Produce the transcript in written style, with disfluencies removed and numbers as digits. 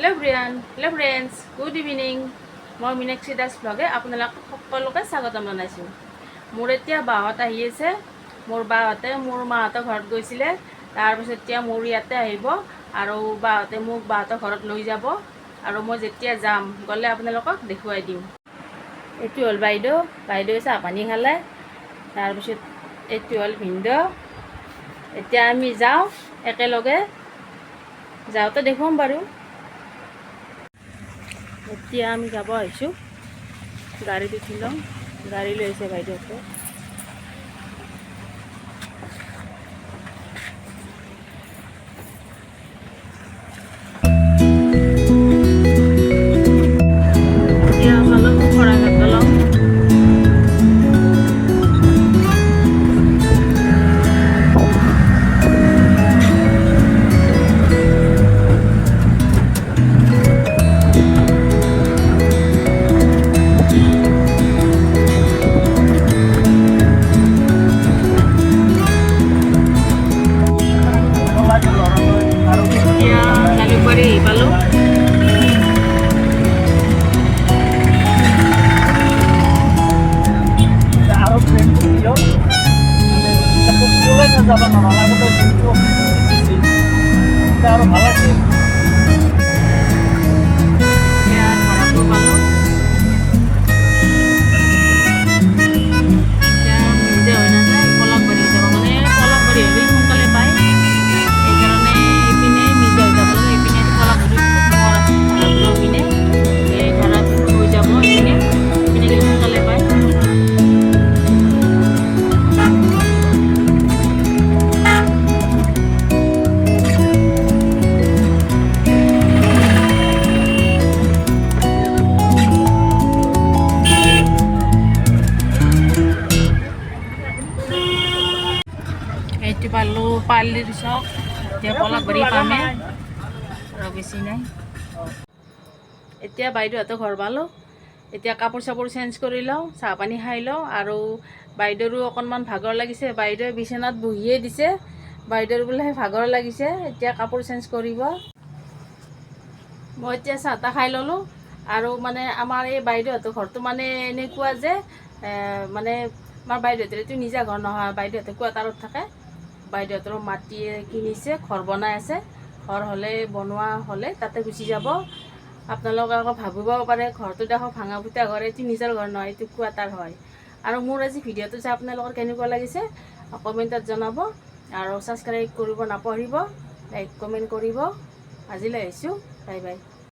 Hello friends, good evening. মই মীনাক্ষী দাস ব্লগে আপোনালোক সকলোকে স্বাগতম জনাইছোঁ। মোৰ এতিয়া বাহঁত আহি আছে। মোৰ বাহঁতে মোৰ মাহঁতৰ ঘৰত গৈছিলে, তাৰপিছত এতিয়া মোৰ ইয়াতে আহিব আৰু বাহঁতে মোক বাহঁতৰ ঘৰত লৈ যাব আৰু মই যেতিয়া যাম গ'লে আপোনালোকক দেখুৱাই দিম। এইটো হ'ল বাইদেউ চাহ পানী খালে, তাৰপিছত এইটো হ'ল ভিনদেউ। এতিয়া আমি যাওঁ একেলগে, যাওঁতে দেখুৱাম বাৰু। এতিয়া আমি যাব আহিছোঁ, গাড়ীত উঠি লওঁ, গাড়ী লৈ আহিছে বাইদেউহঁতে। এতিয়া পালোঁ শৰাঘাট দলং। পালোঁ আৰু ট্ৰেইন যাব নালাগে আৰু ভাল আছিল। এইটো পালোঁ পাল্লিৰ চক। এতিয়া পলাশবাৰী পামে আৰু বেছি নাই। এতিয়া বাইদেউহঁতৰ ঘৰ পালোঁ। এতিয়া কাপোৰ চাপোৰ চেঞ্জ কৰি লওঁ, চাহ পানী খাই লওঁ আৰু বাইদেউৰো অকণমান ভাগৰ লাগিছে। বাইদেৱে বিচনাত বহিয়ে দিছে, বাইদেউৰ বোলে ভাগৰ লাগিছে। এতিয়া কাপোৰ চেঞ্জ কৰিব। মই এতিয়া চাহ তাহ খাই ল'লোঁ আৰু মানে আমাৰ এই বাইদেউহঁতৰ ঘৰটো মানে এনেকুৱা যে মানে আমাৰ বাইদেউহঁতৰ নিজা ঘৰ নহয়, বাইদেউহঁতে কোৱাৰ্টাৰত থাকে। বাইদেউহঁতৰ মাটি কিনিছে, ঘৰ বনাই আছে। ঘৰ হ'লে বনোৱা হ'লে তাতে গুচি যাব। আপোনালোকে আকৌ ভাবিব পাৰে ঘৰটো দেখোন ভাঙা ফুটা ঘৰ, এইটো নিজৰ ঘৰ নহয়, এইটো কোৱাৰ্টাৰ হয়। আৰু মোৰ আজি ভিডিঅ'টো যে আপোনালোকৰ কেনেকুৱা লাগিছে কমেণ্টত জনাব আৰু ছাবস্ক্ৰাইব কৰিব নাপাহৰিব, লাইক কমেণ্ট কৰিব। আজিলৈ আহিছোঁ, বাই বাই।